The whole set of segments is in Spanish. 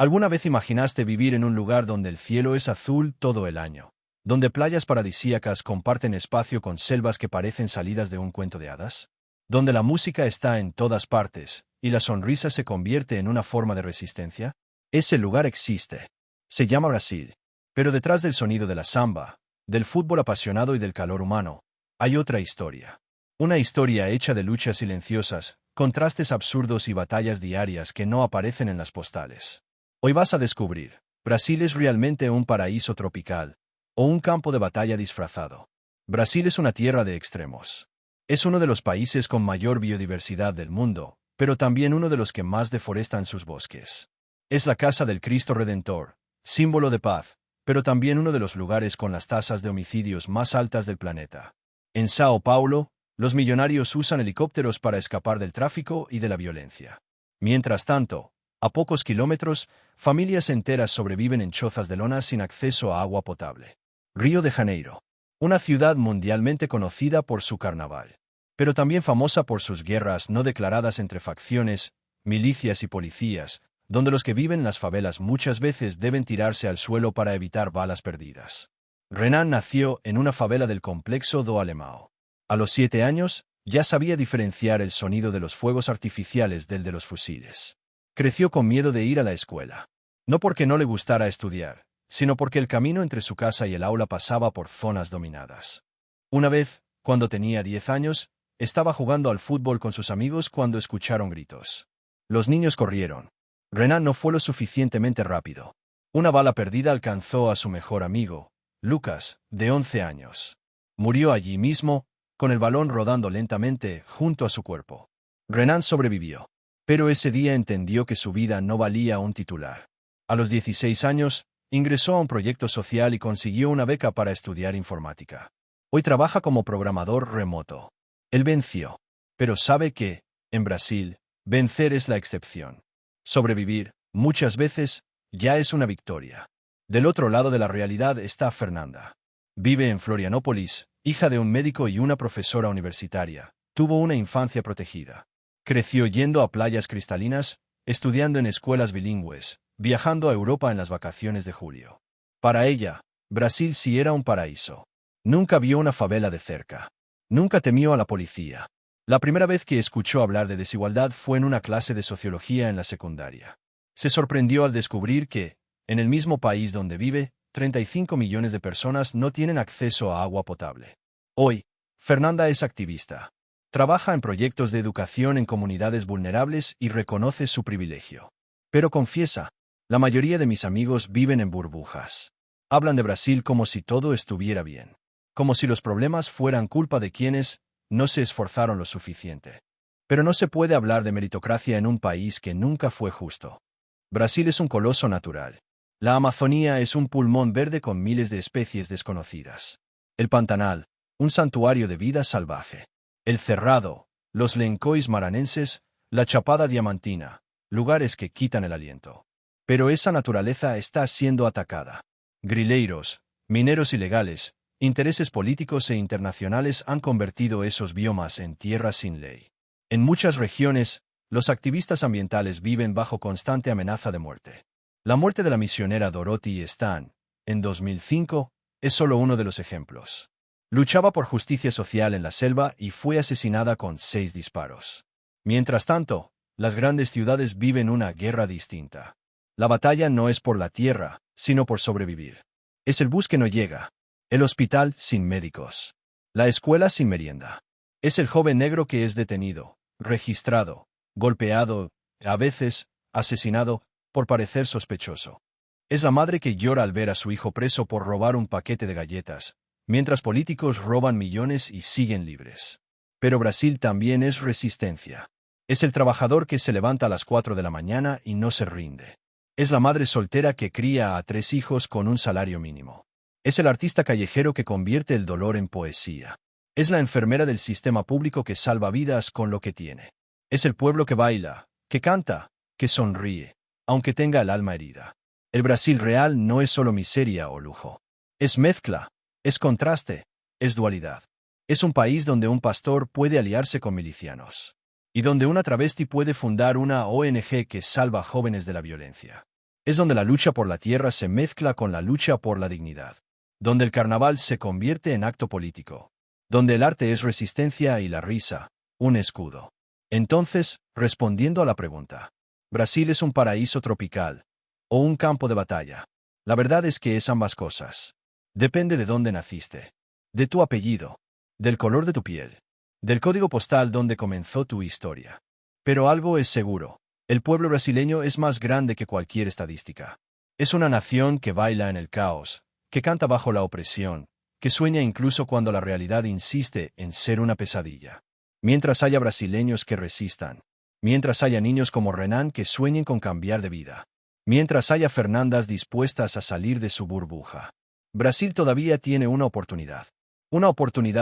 ¿Alguna vez imaginaste vivir en un lugar donde el cielo es azul todo el año? Donde playas paradisíacas comparten espacio con selvas que parecen salidas de un cuento de hadas? Donde la música está en todas partes, y la sonrisa se convierte en una forma de resistencia? Ese lugar existe. Se llama Brasil. Pero detrás del sonido de la samba, del fútbol apasionado y del calor humano, hay otra historia. Una historia hecha de luchas silenciosas, contrastes absurdos y batallas diarias que no aparecen en las postales. Hoy vas a descubrir, Brasil es realmente un paraíso tropical, o un campo de batalla disfrazado. Brasil es una tierra de extremos. Es uno de los países con mayor biodiversidad del mundo, pero también uno de los que más deforestan sus bosques. Es la casa del Cristo Redentor, símbolo de paz, pero también uno de los lugares con las tasas de homicidios más altas del planeta. En Sao Paulo, los millonarios usan helicópteros para escapar del tráfico y de la violencia. Mientras tanto, a pocos kilómetros, familias enteras sobreviven en chozas de lona sin acceso a agua potable. Río de Janeiro. Una ciudad mundialmente conocida por su carnaval, pero también famosa por sus guerras no declaradas entre facciones, milicias y policías, donde los que viven en las favelas muchas veces deben tirarse al suelo para evitar balas perdidas. Renan nació en una favela del complexo do Alemão. A los 7 años, ya sabía diferenciar el sonido de los fuegos artificiales del de los fusiles. Creció con miedo de ir a la escuela. No porque no le gustara estudiar, sino porque el camino entre su casa y el aula pasaba por zonas dominadas. Una vez, cuando tenía 10 años, estaba jugando al fútbol con sus amigos cuando escucharon gritos. Los niños corrieron. Renan no fue lo suficientemente rápido. Una bala perdida alcanzó a su mejor amigo, Lucas, de 11 años. Murió allí mismo, con el balón rodando lentamente junto a su cuerpo. Renan sobrevivió, pero ese día entendió que su vida no valía un titular. A los 16 años, ingresó a un proyecto social y consiguió una beca para estudiar informática. Hoy trabaja como programador remoto. Él venció. Pero sabe que, en Brasil, vencer es la excepción. Sobrevivir, muchas veces, ya es una victoria. Del otro lado de la realidad está Fernanda. Vive en Florianópolis, hija de un médico y una profesora universitaria. Tuvo una infancia protegida. Creció yendo a playas cristalinas, estudiando en escuelas bilingües, viajando a Europa en las vacaciones de julio. Para ella, Brasil sí era un paraíso. Nunca vio una favela de cerca. Nunca temió a la policía. La primera vez que escuchó hablar de desigualdad fue en una clase de sociología en la secundaria. Se sorprendió al descubrir que, en el mismo país donde vive, 35 millones de personas no tienen acceso a agua potable. Hoy, Fernanda es activista. Trabaja en proyectos de educación en comunidades vulnerables y reconoce su privilegio. Pero confiesa, la mayoría de mis amigos viven en burbujas. Hablan de Brasil como si todo estuviera bien. Como si los problemas fueran culpa de quienes no se esforzaron lo suficiente. Pero no se puede hablar de meritocracia en un país que nunca fue justo. Brasil es un coloso natural. La Amazonía es un pulmón verde con miles de especies desconocidas. El Pantanal, un santuario de vida salvaje. El Cerrado, los Lencois maranenses, la Chapada Diamantina, lugares que quitan el aliento. Pero esa naturaleza está siendo atacada. Grileiros, mineros ilegales, intereses políticos e internacionales han convertido esos biomas en tierra sin ley. En muchas regiones, los activistas ambientales viven bajo constante amenaza de muerte. La muerte de la misionera Dorothy Stan, en 2005, es solo uno de los ejemplos. Luchaba por justicia social en la selva y fue asesinada con 6 disparos. Mientras tanto, las grandes ciudades viven una guerra distinta. La batalla no es por la tierra, sino por sobrevivir. Es el bus que no llega. El hospital sin médicos. La escuela sin merienda. Es el joven negro que es detenido, registrado, golpeado, a veces, asesinado, por parecer sospechoso. Es la madre que llora al ver a su hijo preso por robar un paquete de galletas, mientras políticos roban millones y siguen libres. Pero Brasil también es resistencia. Es el trabajador que se levanta a las 4 de la mañana y no se rinde. Es la madre soltera que cría a 3 hijos con un salario mínimo. Es el artista callejero que convierte el dolor en poesía. Es la enfermera del sistema público que salva vidas con lo que tiene. Es el pueblo que baila, que canta, que sonríe, aunque tenga el alma herida. El Brasil real no es solo miseria o lujo. Es mezcla, es contraste, es dualidad. Es un país donde un pastor puede aliarse con milicianos. Y donde una travesti puede fundar una ONG que salva jóvenes de la violencia. Es donde la lucha por la tierra se mezcla con la lucha por la dignidad. Donde el carnaval se convierte en acto político. Donde el arte es resistencia y la risa, un escudo. Entonces, respondiendo a la pregunta, ¿Brasil es un paraíso tropical o un campo de batalla? La verdad es que es ambas cosas. Depende de dónde naciste, de tu apellido, del color de tu piel, del código postal donde comenzó tu historia. Pero algo es seguro, el pueblo brasileño es más grande que cualquier estadística. Es una nación que baila en el caos, que canta bajo la opresión, que sueña incluso cuando la realidad insiste en ser una pesadilla. Mientras haya brasileños que resistan, mientras haya niños como Renan que sueñen con cambiar de vida, mientras haya Fernandas dispuestas a salir de su burbuja, Brasil todavía tiene una oportunidad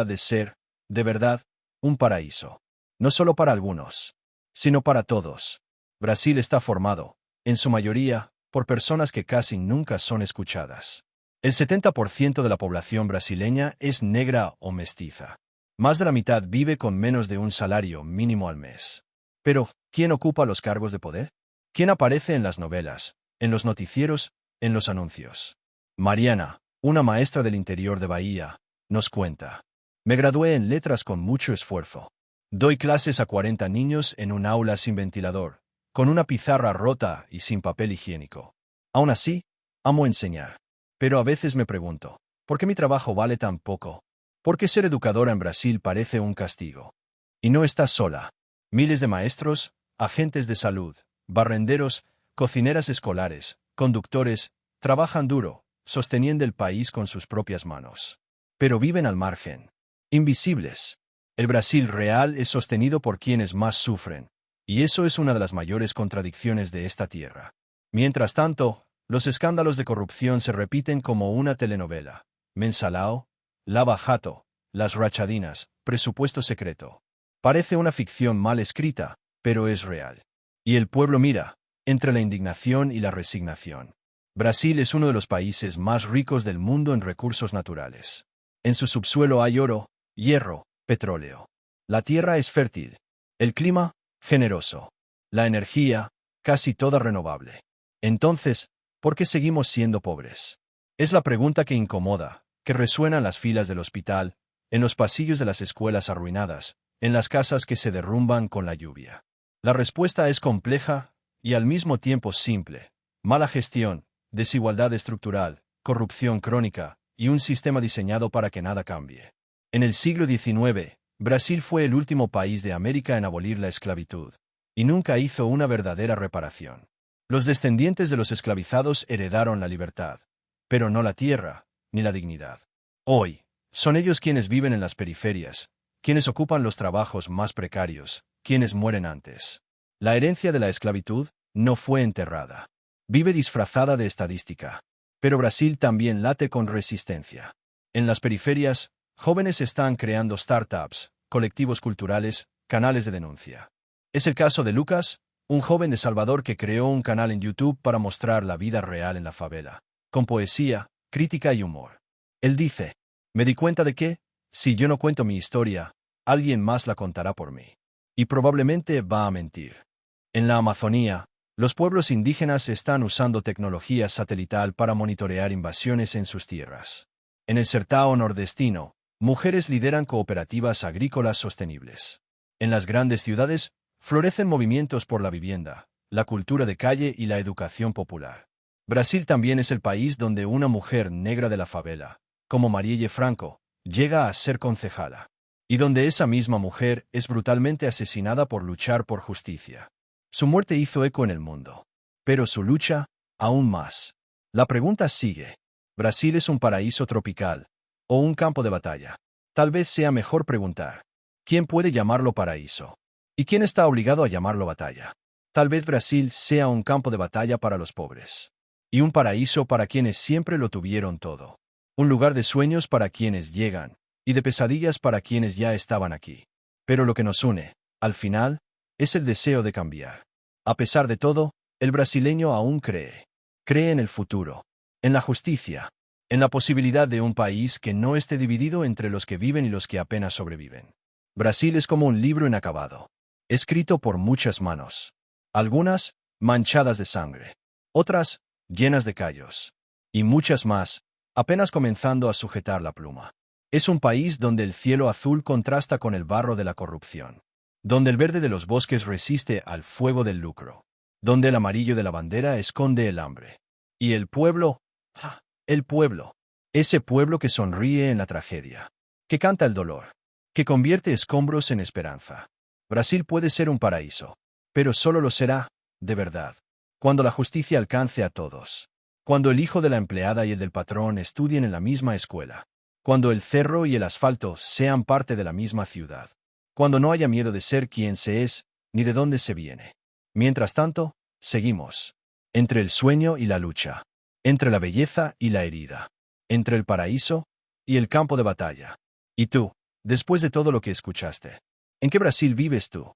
de ser, de verdad, un paraíso. No solo para algunos, sino para todos. Brasil está formado, en su mayoría, por personas que casi nunca son escuchadas. El 70% de la población brasileña es negra o mestiza. Más de la mitad vive con menos de un salario mínimo al mes. Pero, ¿quién ocupa los cargos de poder? ¿Quién aparece en las novelas, en los noticieros, en los anuncios? Mariana, una maestra del interior de Bahía, nos cuenta. Me gradué en letras con mucho esfuerzo. Doy clases a 40 niños en un aula sin ventilador, con una pizarra rota y sin papel higiénico. Aún así, amo enseñar. Pero a veces me pregunto, ¿por qué mi trabajo vale tan poco? ¿Por qué ser educadora en Brasil parece un castigo? Y no estás sola. Miles de maestros, agentes de salud, barrenderos, cocineras escolares, conductores, trabajan duro, sosteniendo el país con sus propias manos. Pero viven al margen. Invisibles. El Brasil real es sostenido por quienes más sufren, y eso es una de las mayores contradicciones de esta tierra. Mientras tanto, los escándalos de corrupción se repiten como una telenovela. Mensalao, Lava Jato, las rachadinas, presupuesto secreto. Parece una ficción mal escrita, pero es real. Y el pueblo mira, entre la indignación y la resignación. Brasil es uno de los países más ricos del mundo en recursos naturales. En su subsuelo hay oro, hierro, petróleo. La tierra es fértil. El clima, generoso. La energía, casi toda renovable. Entonces, ¿por qué seguimos siendo pobres? Es la pregunta que incomoda, que resuena en las filas del hospital, en los pasillos de las escuelas arruinadas, en las casas que se derrumban con la lluvia. La respuesta es compleja y al mismo tiempo simple. Mala gestión, desigualdad estructural, corrupción crónica y un sistema diseñado para que nada cambie. En el siglo XIX, Brasil fue el último país de América en abolir la esclavitud, y nunca hizo una verdadera reparación. Los descendientes de los esclavizados heredaron la libertad, pero no la tierra, ni la dignidad. Hoy, son ellos quienes viven en las periferias, quienes ocupan los trabajos más precarios, quienes mueren antes. La herencia de la esclavitud no fue enterrada. Vive disfrazada de estadística. Pero Brasil también late con resistencia. En las periferias, jóvenes están creando startups, colectivos culturales, canales de denuncia. Es el caso de Lucas, un joven de Salvador que creó un canal en YouTube para mostrar la vida real en la favela, con poesía, crítica y humor. Él dice, me di cuenta de que, si yo no cuento mi historia, alguien más la contará por mí. Y probablemente va a mentir. En la Amazonía, los pueblos indígenas están usando tecnología satelital para monitorear invasiones en sus tierras. En el Sertão nordestino, mujeres lideran cooperativas agrícolas sostenibles. En las grandes ciudades, florecen movimientos por la vivienda, la cultura de calle y la educación popular. Brasil también es el país donde una mujer negra de la favela, como Marielle Franco, llega a ser concejala. Y donde esa misma mujer es brutalmente asesinada por luchar por justicia. Su muerte hizo eco en el mundo. Pero su lucha, aún más. La pregunta sigue. ¿Brasil es un paraíso tropical o un campo de batalla? Tal vez sea mejor preguntar. ¿Quién puede llamarlo paraíso? ¿Y quién está obligado a llamarlo batalla? Tal vez Brasil sea un campo de batalla para los pobres. Y un paraíso para quienes siempre lo tuvieron todo. Un lugar de sueños para quienes llegan, y de pesadillas para quienes ya estaban aquí. Pero lo que nos une, al final, es el deseo de cambiar. A pesar de todo, el brasileño aún cree. Cree en el futuro, en la justicia, en la posibilidad de un país que no esté dividido entre los que viven y los que apenas sobreviven. Brasil es como un libro inacabado, escrito por muchas manos. Algunas, manchadas de sangre. Otras, llenas de callos. Y muchas más, apenas comenzando a sujetar la pluma. Es un país donde el cielo azul contrasta con el barro de la corrupción. Donde el verde de los bosques resiste al fuego del lucro. Donde el amarillo de la bandera esconde el hambre. Y el pueblo, el pueblo, ese pueblo que sonríe en la tragedia, que canta el dolor, que convierte escombros en esperanza. Brasil puede ser un paraíso, pero solo lo será, de verdad, cuando la justicia alcance a todos. Cuando el hijo de la empleada y el del patrón estudien en la misma escuela. Cuando el cerro y el asfalto sean parte de la misma ciudad. Cuando no haya miedo de ser quien se es, ni de dónde se viene. Mientras tanto, seguimos. Entre el sueño y la lucha. Entre la belleza y la herida. Entre el paraíso y el campo de batalla. ¿Y tú, después de todo lo que escuchaste? ¿En qué Brasil vives tú?